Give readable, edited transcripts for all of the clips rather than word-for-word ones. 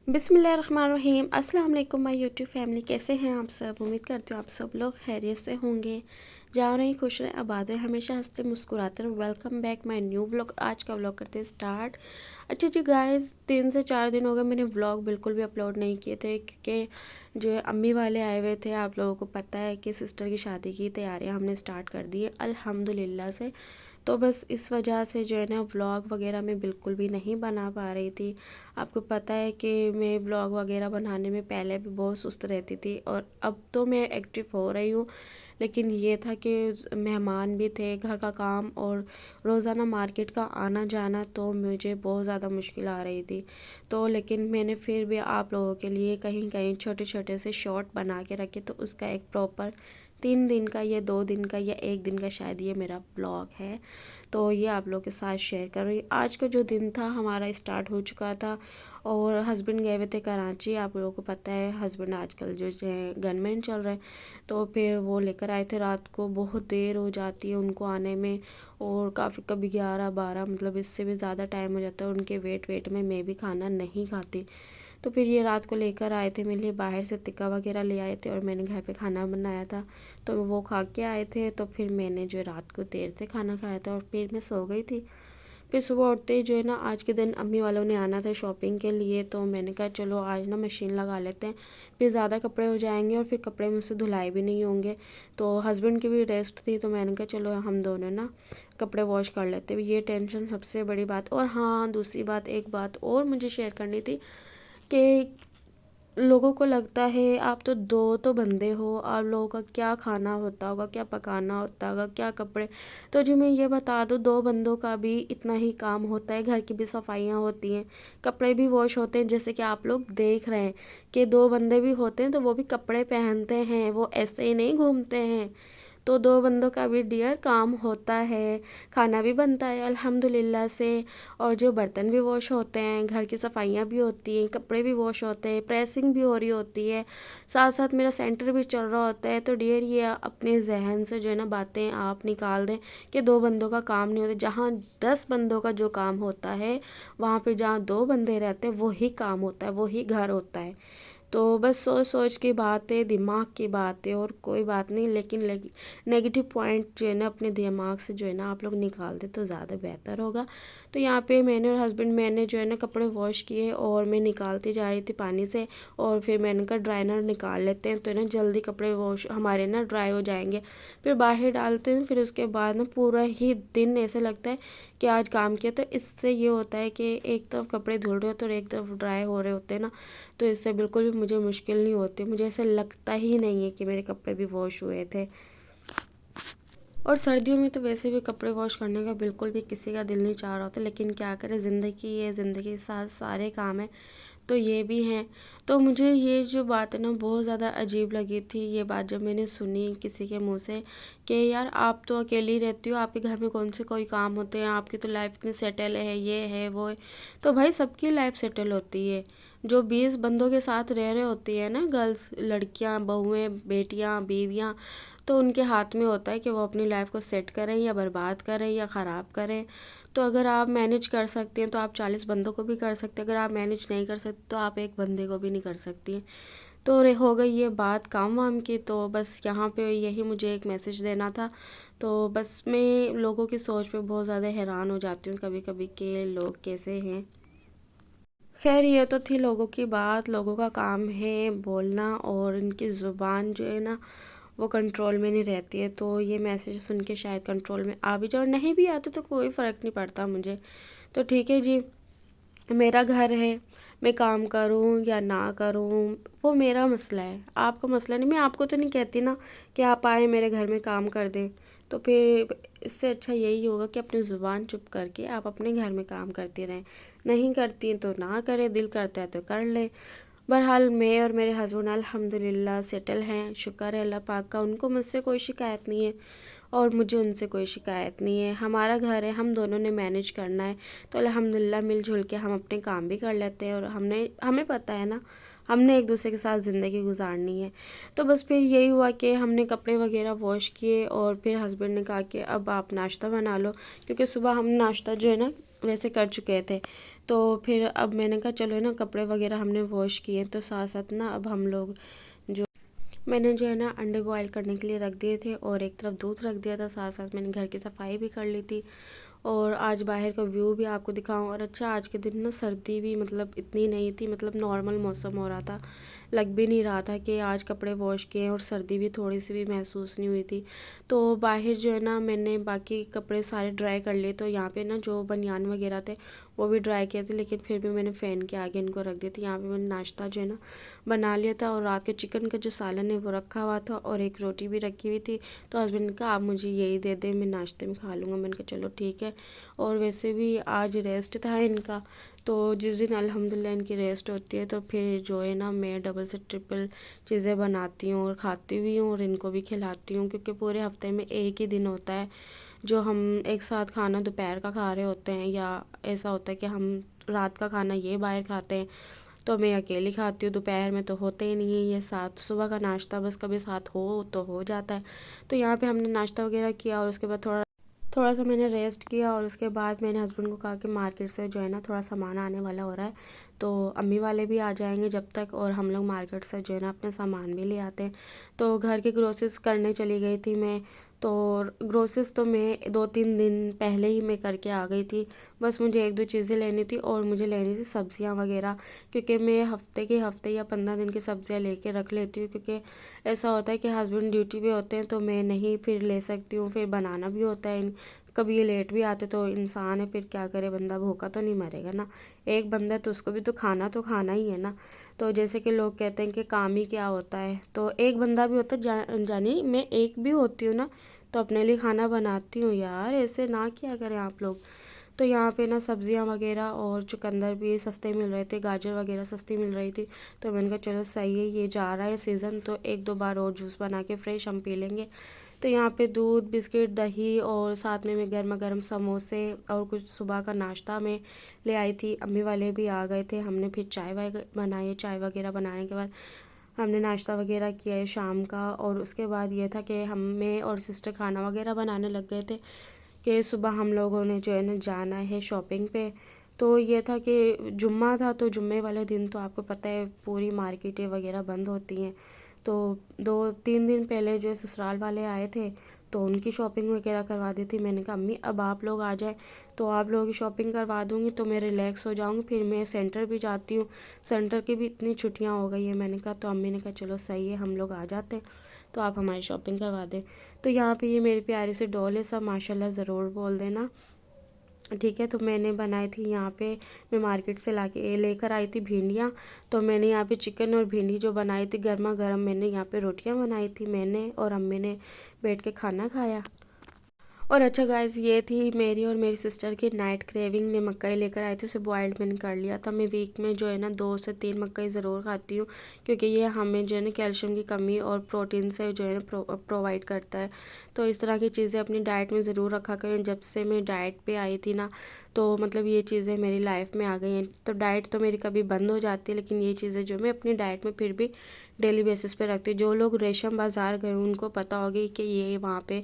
बिस्मिल्लाहिर्रहमानिर्रहीम। अस्सलाम वालेकुम माय यूट्यूब फैमिली, कैसे हैं आप सब। उम्मीद करती हूँ आप सब लोग खैरियत से होंगे। जहाँ रही खुश रहें, आबाद रहें, हमेशा हंसते मुस्कुराते रहें। Welcome back my new vlog. आज का व्लॉग करते हैं स्टार्ट। अच्छा जी गाइस, 3 से 4 दिन हो गए मैंने व्लॉग बिल्कुल भी अपलोड नहीं किए थे, क्योंकि जो है अम्मी वाले आए हुए थे। आप लोगों को पता है कि सिस्टर की शादी की तैयारियाँ हमने स्टार्ट कर दी है अल्हम्दुलिल्लाह से। तो बस इस वजह से जो है ना व्लॉग वगैरह मैं बिल्कुल भी नहीं बना पा रही थी। आपको पता है कि मैं व्लॉग वगैरह बनाने में पहले भी बहुत सुस्त रहती थी, और अब तो मैं एक्टिव हो रही हूँ। लेकिन ये था कि मेहमान भी थे, घर का काम और रोज़ाना मार्केट का आना जाना, तो मुझे बहुत ज़्यादा मुश्किल आ रही थी। तो लेकिन मैंने फिर भी आप लोगों के लिए कहीं कहीं छोटे छोटे से शॉर्ट बना के रखे, तो उसका एक प्रॉपर 3 दिन का या 2 दिन का या 1 दिन का शायद ये मेरा ब्लॉग है। तो ये आप लोगों के साथ शेयर कर रही। आज का जो दिन था हमारा स्टार्ट हो चुका था, और हस्बैंड गए हुए थे कराची। आप लोगों को पता है हस्बैंड आजकल जो है गनमैन चल रहे हैं। तो फिर वो लेकर आए थे, रात को बहुत देर हो जाती है उनको आने में, और काफ़ी कभी 11-12 मतलब इससे भी ज़्यादा टाइम हो जाता है उनके वेट वेट में। मैं भी खाना नहीं खाती। तो फिर ये रात को लेकर आए थे मेरे लिए, बाहर से टिक्का वगैरह ले आए थे, और मैंने घर पे खाना बनाया था। तो वो खा के आए थे, तो फिर मैंने जो है रात को देर से खाना खाया था, और फिर मैं सो गई थी। फिर सुबह उठते ही जो है ना आज के दिन अम्मी वालों ने आना था शॉपिंग के लिए, तो मैंने कहा चलो आज ना मशीन लगा लेते हैं, फिर ज़्यादा कपड़े हो जाएंगे और फिर कपड़े मुझसे धुलाई भी नहीं होंगे। तो हस्बैंड की भी रेस्ट थी, तो मैंने कहा चलो हम दोनों ना कपड़े वॉश कर लेते हैं। ये टेंशन सबसे बड़ी बात। और हाँ, दूसरी बात, एक बात और मुझे शेयर करनी थी कि लोगों को लगता है आप तो दो तो बंदे हो, आप लोगों का क्या खाना होता होगा, क्या पकाना होता होगा, क्या कपड़े। तो जी मैं ये बता दूँ, 2 बंदों का भी इतना ही काम होता है। घर की भी सफाइयाँ होती हैं, कपड़े भी वॉश होते हैं। जैसे कि आप लोग देख रहे हैं कि 2 बंदे भी होते हैं, तो वो भी कपड़े पहनते हैं, वो ऐसे ही नहीं घूमते हैं। तो 2 बंदों का भी डियर काम होता है, खाना भी बनता है अल्हम्दुलिल्लाह से, और जो बर्तन भी वॉश होते हैं, घर की सफाइयाँ भी होती हैं, कपड़े भी वॉश होते हैं, प्रेसिंग भी हो रही होती है, साथ साथ मेरा सेंटर भी चल रहा होता है। तो डियर ये अपने जहन से जो है ना बातें आप निकाल दें कि 2 बंदों का काम नहीं होता। जहाँ 10 बंदों का जो काम होता है, वहाँ पे जहाँ 2 बंदे रहते हैं वही काम होता है, वही घर होता है। तो बस सोच सोच की बात है, दिमाग की बात है, और कोई बात नहीं। लेकिन नेगेटिव पॉइंट जो है ना अपने दिमाग से जो है ना आप लोग निकाल दे तो ज़्यादा बेहतर होगा। तो यहाँ पे मैंने और हस्बैंड मैंने जो है ना कपड़े वॉश किए, और मैं निकालती जा रही थी पानी से, और फिर मैंने कहा ड्राइनर निकाल लेते हैं, तो ना जल्दी कपड़े वॉश हमारे ना ड्राई हो जाएंगे। फिर बाहर डालते हैं, फिर उसके बाद ना पूरा ही दिन ऐसे लगता है कि आज काम किया। तो इससे ये होता है कि एक तरफ कपड़े धुल रहे होते हैं और एक तरफ ड्राई हो रहे होते हैं ना, तो इससे बिल्कुल भी मुझे मुश्किल नहीं होती। मुझे ऐसा लगता ही नहीं है कि मेरे कपड़े भी वॉश हुए थे। और सर्दियों में तो वैसे भी कपड़े वॉश करने का बिल्कुल भी किसी का दिल नहीं चाह रहा होता, लेकिन क्या करें, ज़िंदगी है, ज़िंदगी के साथ सारे काम हैं, तो ये भी हैं। तो मुझे ये जो बात है ना बहुत ज़्यादा अजीब लगी थी, ये बात जब मैंने सुनी किसी के मुंह से कि यार आप तो अकेली रहती हो, आपके घर में कौन से कोई काम होते हैं, आपकी तो लाइफ इतनी सेटल है, ये है वो है। तो भाई सबकी लाइफ सेटल होती है। जो 20 बंदों के साथ रह रहे होती है ना गर्ल्स, लड़कियां, बहुएं, बेटियां, बीवियां, तो उनके हाथ में होता है कि वो अपनी लाइफ को सेट करें या बर्बाद करें या ख़राब करें। तो अगर आप मैनेज कर सकते हैं तो आप 40 बंदों को भी कर सकते हैं, अगर आप मैनेज नहीं कर सकते तो आप एक बंदे को भी नहीं कर सकती हैं। तो हो गई ये बात काम वाम की। तो बस यहाँ पे यही मुझे एक मैसेज देना था। तो बस मैं लोगों की सोच पे बहुत ज़्यादा हैरान हो जाती हूँ कभी कभी कि लोग कैसे हैं। खैर ये तो थी लोगों की बात। लोगों का काम है बोलना, और इनकी ज़ुबान जो है ना वो कंट्रोल में नहीं रहती है। तो ये मैसेज सुन के शायद कंट्रोल में आ भी जाओ, नहीं भी आते तो कोई फ़र्क नहीं पड़ता मुझे। तो ठीक है जी, मेरा घर है, मैं काम करूं या ना करूं वो मेरा मसला है, आपका मसला नहीं। मैं आपको तो नहीं कहती ना कि आप आए मेरे घर में काम कर दें। तो फिर इससे अच्छा यही होगा कि अपनी ज़ुबान चुप करके आप अपने घर में काम करती रहें। नहीं करती तो ना करें, दिल करता है तो कर ले। बहरहाल मैं और मेरे हस्बैंड अल्हम्दुलिल्लाह सेटल हैं, शुक्र है अल्लाह पाक का। उनको मुझसे कोई शिकायत नहीं है, और मुझे उनसे कोई शिकायत नहीं है। हमारा घर है, हम दोनों ने मैनेज करना है, तो अल्हम्दुलिल्लाह मिलजुल के हम अपने काम भी कर लेते हैं। और हमें पता है ना हमने एक दूसरे के साथ ज़िंदगी गुजारनी है। तो बस फिर यही हुआ कि हमने कपड़े वगैरह वॉश किए, और फिर हस्बैंड ने कहा कि अब आप नाश्ता बना लो, क्योंकि सुबह हम नाश्ता जो है ना वैसे कर चुके थे। तो फिर अब मैंने कहा चलो ना, कपड़े वगैरह हमने वॉश किए तो साथ साथ ना अब हम लोग जो मैंने जो है ना अंडे बॉयल करने के लिए रख दिए थे और एक तरफ दूध रख दिया था, साथ साथ मैंने घर की सफाई भी कर ली थी। और आज बाहर का व्यू भी आपको दिखाऊं। और अच्छा, आज के दिन ना सर्दी भी मतलब इतनी नहीं थी, मतलब नॉर्मल मौसम हो रहा था, लग भी नहीं रहा था कि आज कपड़े वॉश किए, और सर्दी भी थोड़ी सी भी महसूस नहीं हुई थी। तो बाहर जो है ना मैंने बाकी कपड़े सारे ड्राई कर लिए, तो यहाँ पे ना जो बनियान वगैरह थे वो भी ड्राई किए थे, लेकिन फिर भी मैंने फ़ैन के आगे इनको रख दिया था। यहाँ पे मैंने नाश्ता जो है ना बना लिया था, और रात के चिकन का जो सालन है वो रखा हुआ था, और एक रोटी भी रखी हुई थी। तो हस्बैंड ने कहा आप मुझे यही दे दें, मैं नाश्ते में खा लूँगा। मैंने कहा चलो ठीक है। और वैसे भी आज रेस्ट था इनका, तो जिस दिन अल्हम्दुलिल्लाह इनकी रेस्ट होती है तो फिर जो है ना मैं डबल से ट्रिपल चीज़ें बनाती हूँ और खाती भी हूँ और इनको भी खिलाती हूँ, क्योंकि पूरे हफ्ते में एक ही दिन होता है जो हम एक साथ खाना दोपहर का खा रहे होते हैं, या ऐसा होता है कि हम रात का खाना ये बाहर खाते हैं। तो मैं अकेली खाती हूँ, दोपहर में तो होते ही नहीं है ये साथ। सुबह का नाश्ता बस कभी साथ हो तो हो जाता है। तो यहाँ पे हमने नाश्ता वगैरह किया, और उसके बाद थोड़ा थोड़ा सा मैंने रेस्ट किया, और उसके बाद मैंने हस्बैंड को कहा कि मार्केट से जो है ना थोड़ा सामान आने वाला हो रहा है, तो अम्मी वाले भी आ जाएंगे जब तक, और हम लोग मार्केट से जो है ना अपने सामान भी ले आते हैं। तो घर की ग्रोसरीज करने चली गई थी मैं। तो ग्रोसरीज तो मैं 2-3 दिन पहले ही मैं करके आ गई थी। बस मुझे 1-2 चीज़ें लेनी थी, और मुझे लेनी थी सब्जियां वगैरह, क्योंकि मैं हफ्ते के हफ्ते या 15 दिन की सब्जियां लेके रख लेती हूँ, क्योंकि ऐसा होता है कि हस्बैंड ड्यूटी पे होते हैं तो मैं नहीं फिर ले सकती हूँ, फिर बनाना भी होता है। कभी ये लेट भी आते, तो इंसान है फिर क्या करे, बंदा भूखा तो नहीं मरेगा ना। एक बंदा है तो उसको भी तो खाना ही है ना। तो जैसे कि लोग कहते हैं कि काम ही क्या होता है, तो एक बंदा भी होता है, जानी मैं एक भी होती हूँ ना, तो अपने लिए खाना बनाती हूँ यार, ऐसे ना किया करें आप लोग। तो यहाँ पे ना सब्जियाँ वगैरह और चुकंदर भी सस्ते मिल रहे थे, गाजर वगैरह सस्ती मिल रही थी। तो मैंने कहा चलो सही है, ये जा रहा है सीज़न, तो 1-2 बार और जूस बना के फ्रेश हम पी लेंगे। तो यहाँ पे दूध, बिस्किट, दही, और साथ में मैं गर्मा गर्म समोसे और कुछ सुबह का नाश्ता में ले आई थी। अम्मी वाले भी आ गए थे, हमने फिर चाय वाय बनाई। चाय वगैरह बनाने के बाद हमने नाश्ता वगैरह किया है शाम का, और उसके बाद ये था कि हम मैं और सिस्टर खाना वगैरह बनाने लग गए थे कि सुबह हम लोगों ने जो है ना जाना है शॉपिंग पे। तो ये था कि जुम्मा था, तो जुम्मे वाले दिन तो आपको पता है पूरी मार्केटें वगैरह बंद होती हैं। तो 2-3 दिन पहले जो ससुराल वाले आए थे, तो उनकी शॉपिंग वगैरह करवा दी थी। मैंने कहा अम्मी अब आप लोग आ जाए तो आप लोगों की शॉपिंग करवा दूँगी, तो मैं रिलैक्स हो जाऊँगी, फिर मैं सेंटर भी जाती हूँ। सेंटर की भी इतनी छुट्टियाँ हो गई हैं। मैंने कहा, तो अम्मी ने कहा चलो सही है, हम लोग आ जाते हैं, तो आप हमारी शॉपिंग करवा दें। तो यहाँ पे ये मेरी प्यारी सी डॉल है, सब माशाल्लाह ज़रूर बोल देना, ठीक है। तो मैंने बनाई थी यहाँ पे, मैं मार्केट से लाके लेकर आई थी भिंडियाँ। तो मैंने यहाँ पे चिकन और भिंडी जो बनाई थी गर्मा गर्म, मैंने यहाँ पे रोटियाँ बनाई थी, मैंने और अम्मी ने बैठ के खाना खाया। और अच्छा गाइस, ये थी मेरी और मेरी सिस्टर की नाइट क्रेविंग। मैं मकई लेकर आई थी, उसे बॉइल्ड मैंने कर लिया था। मैं वीक में जो है ना 2 से 3 मकई ज़रूर खाती हूँ, क्योंकि ये हमें जो है ना कैल्शियम की कमी और प्रोटीन से जो है ना प्रोवाइड करता है। तो इस तरह की चीज़ें अपनी डाइट में ज़रूर रखा करें। जब से मैं डाइट पे आई थी ना, तो मतलब ये चीज़ें मेरी लाइफ में आ गई हैं। तो डाइट तो मेरी कभी बंद हो जाती है, लेकिन ये चीज़ें जो मैं अपनी डाइट में फिर भी डेली बेसिस पे रखती हूँ। जो लोग रेशम बाज़ार गए उनको पता होगी कि ये वहाँ पे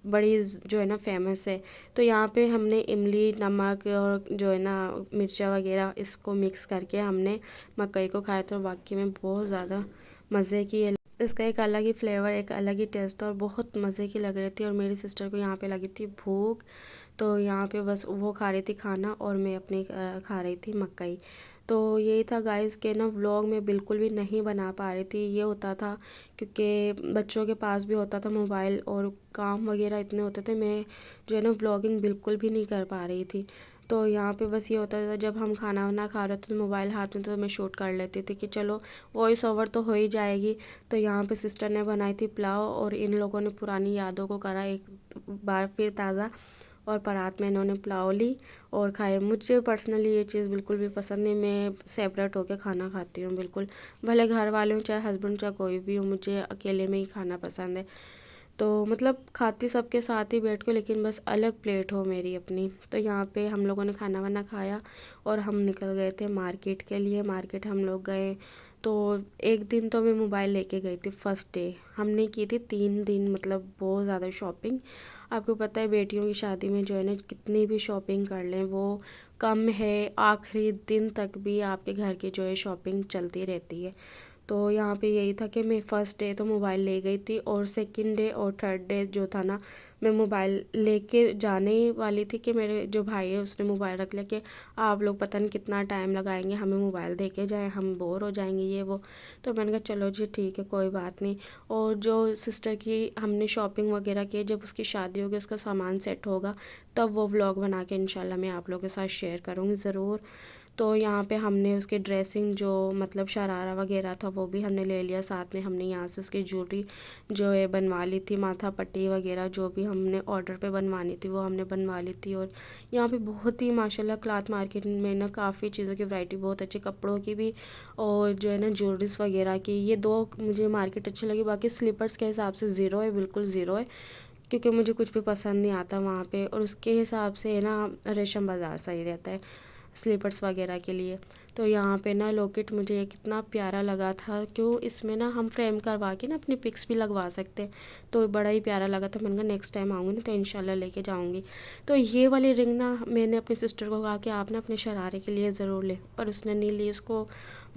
बड़ी जो है ना फेमस है। तो यहाँ पे हमने इमली, नमक और जो है ना मिर्चा वगैरह इसको मिक्स करके हमने मकई को खाया, तो वाकई में बहुत ज़्यादा मज़े की है। इसका एक अलग ही फ्लेवर, एक अलग ही टेस्ट, और बहुत मज़े की लग रही थी। और मेरी सिस्टर को यहाँ पे लगी थी भूख, तो यहाँ पे बस वो खा रही थी खाना, और मैं अपनी खा रही थी मकई। तो यही था गाइस के ना व्लॉग में बिल्कुल भी नहीं बना पा रही थी। ये होता था क्योंकि बच्चों के पास भी होता था मोबाइल, और काम वगैरह इतने होते थे, मैं जो है ना व्लॉगिंग बिल्कुल भी नहीं कर पा रही थी। तो यहाँ पे बस ये होता था जब हम खाना वाना खा रहे थे तो मोबाइल हाथ में, तो मैं शूट कर लेती थी कि चलो वॉइस ओवर तो हो ही जाएगी। तो यहाँ पे सिस्टर ने बनाई थी पुलाव, और इन लोगों ने पुरानी यादों को करा एक बार फिर ताज़ा, और परात में इन्होंने पुलाव ली और खाए। मुझे पर्सनली ये चीज़ बिल्कुल भी पसंद नहीं, मैं सेपरेट होकर खाना खाती हूँ बिल्कुल, भले घर वाले हों, चाहे हस्बैंड, चाहे कोई भी हो, मुझे अकेले में ही खाना पसंद है। तो मतलब खाती सबके साथ ही बैठ के, लेकिन बस अलग प्लेट हो मेरी अपनी। तो यहाँ पे हम लोगों ने खाना वाना खाया, और हम निकल गए थे मार्केट के लिए। मार्केट हम लोग गए, तो एक दिन तो मैं मोबाइल लेके गई थी, फर्स्ट डे हमने की थी 3 दिन, मतलब बहुत ज़्यादा शॉपिंग। आपको पता है बेटियों की शादी में जो है ना कितनी भी शॉपिंग कर लें वो कम है, आखिरी दिन तक भी आपके घर की जो है शॉपिंग चलती रहती है। तो यहाँ पे यही था कि मैं फ़र्स्ट डे तो मोबाइल ले गई थी और सेकंड डे और थर्ड डे जो था ना, मैं मोबाइल लेके जाने ही वाली थी कि मेरे जो भाई है उसने मोबाइल रख लिया कि आप लोग पता नहीं कितना टाइम लगाएंगे, हमें मोबाइल दे के जाए, हम बोर हो जाएंगे ये वो। तो मैंने कहा चलो जी ठीक है, कोई बात नहीं। और जो सिस्टर की हमने शॉपिंग वगैरह की, जब उसकी शादी होगी, उसका सामान सेट होगा, तब वो व्लॉग बना के इंशाल्लाह मैं आप लोगों के साथ शेयर करूँगी ज़रूर। तो यहाँ पे हमने उसकी ड्रेसिंग जो मतलब शरारा वगैरह था वो भी हमने ले लिया, साथ में हमने यहाँ से उसकी ज्वेलरी जो है बनवा ली थी, माथा पट्टी वगैरह जो भी हमने ऑर्डर पे बनवानी थी वो हमने बनवा ली थी। और यहाँ पे बहुत ही माशाल्लाह क्लॉथ मार्केट में ना काफ़ी चीज़ों की वैरायटी, बहुत अच्छी कपड़ों की भी और जो है ना ज्वेलरीज वगैरह की, ये दो मुझे मार्केट अच्छी लगी। बाकी स्लीपर्स के हिसाब से ज़ीरो है, बिल्कुल ज़ीरो है, क्योंकि मुझे कुछ भी पसंद नहीं आता वहाँ पे। और उसके हिसाब से ना रेशम बाज़ार सही रहता है स्लीपर्स वगैरह के लिए। तो यहाँ पे ना लॉकेट मुझे ये कितना प्यारा लगा था, क्यों इसमें ना हम फ्रेम करवा के ना अपनी पिक्स भी लगवा सकते हैं, तो बड़ा ही प्यारा लगा था। मैंने कहा नेक्स्ट टाइम आऊँगी ना तो इंशाल्लाह लेके जाऊँगी। तो ये वाली रिंग ना मैंने अपनी सिस्टर को कहा कि आप ना अपने शरारे के लिए ज़रूर ले, पर उसने नहीं ली, उसको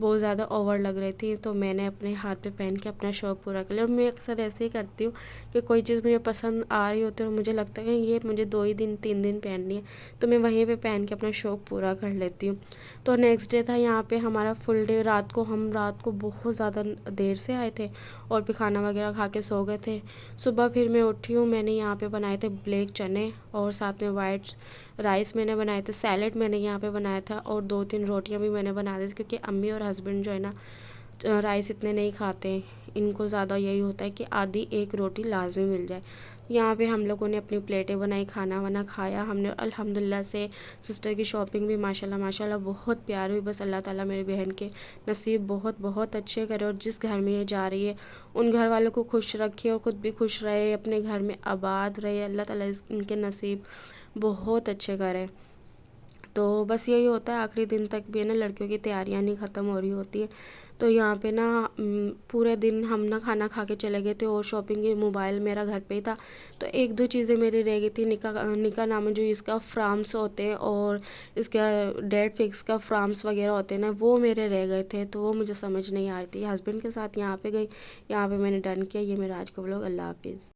बहुत ज़्यादा ओवर लग रही थी। तो मैंने अपने हाथ पे पहन के अपना शौक़ पूरा कर लिया। और मैं अक्सर ऐसे ही करती हूँ कि कोई चीज़ मुझे पसंद आ रही होती है और मुझे लगता है कि ये मुझे 2 ही दिन 3 दिन पहननी है, तो मैं वहीं पे पहन के अपना शौक़ पूरा कर लेती हूँ। तो नेक्स्ट डे था यहाँ पे हमारा फुल डे। हम रात को बहुत ज़्यादा देर से आए थे और फिर खाना वगैरह खा के सो गए थे। सुबह फिर मैं उठी हूँ, मैंने यहाँ पे बनाए थे ब्लैक चने और साथ में वाइट राइस मैंने बनाए थे, सैलेड मैंने यहाँ पे बनाया था और 2-3 रोटियाँ भी मैंने बना दी थी, क्योंकि अम्मी और हस्बैंड जो है ना राइस इतने नहीं खाते हैं, इनको ज़्यादा यही होता है कि आधी एक रोटी लाजमी मिल जाए। यहाँ पे हम लोगों ने अपनी प्लेटें बनाई, खाना वाना खाया हमने। अल्हम्दुलिल्लाह से सिस्टर की शॉपिंग भी माशाल्लाह माशाल्लाह बहुत प्यारी हुई। बस अल्लाह ताला मेरी बहन के नसीब बहुत बहुत अच्छे करे, और जिस घर में ये जा रही है उन घर वालों को खुश रखे और ख़ुद भी खुश रहे, अपने घर में आबाद रहे। अल्लाह ताला इनके नसीब बहुत अच्छे करे। तो बस यही होता है, आखिरी दिन तक भी है ना लड़कियों की तैयारियां नहीं ख़त्म हो रही होती है। तो यहाँ पे ना पूरे दिन हम ना खाना खा के चले गए थे और शॉपिंग की, मोबाइल मेरा घर पे ही था। तो 1-2 चीज़ें मेरी रह गई थी, निका नाम जो इसका फ्राम्स होते हैं और इसका डेट फिक्स का फ्राम्स वगैरह होते हैं ना, वो मेरे रह गए थे, तो वो मुझे समझ नहीं आ रही थी। हस्बैंड के साथ यहाँ पे गई, यहाँ पे मैंने डन किया। ये मेरा आज का व्लॉग, अल्लाह हाफिज़।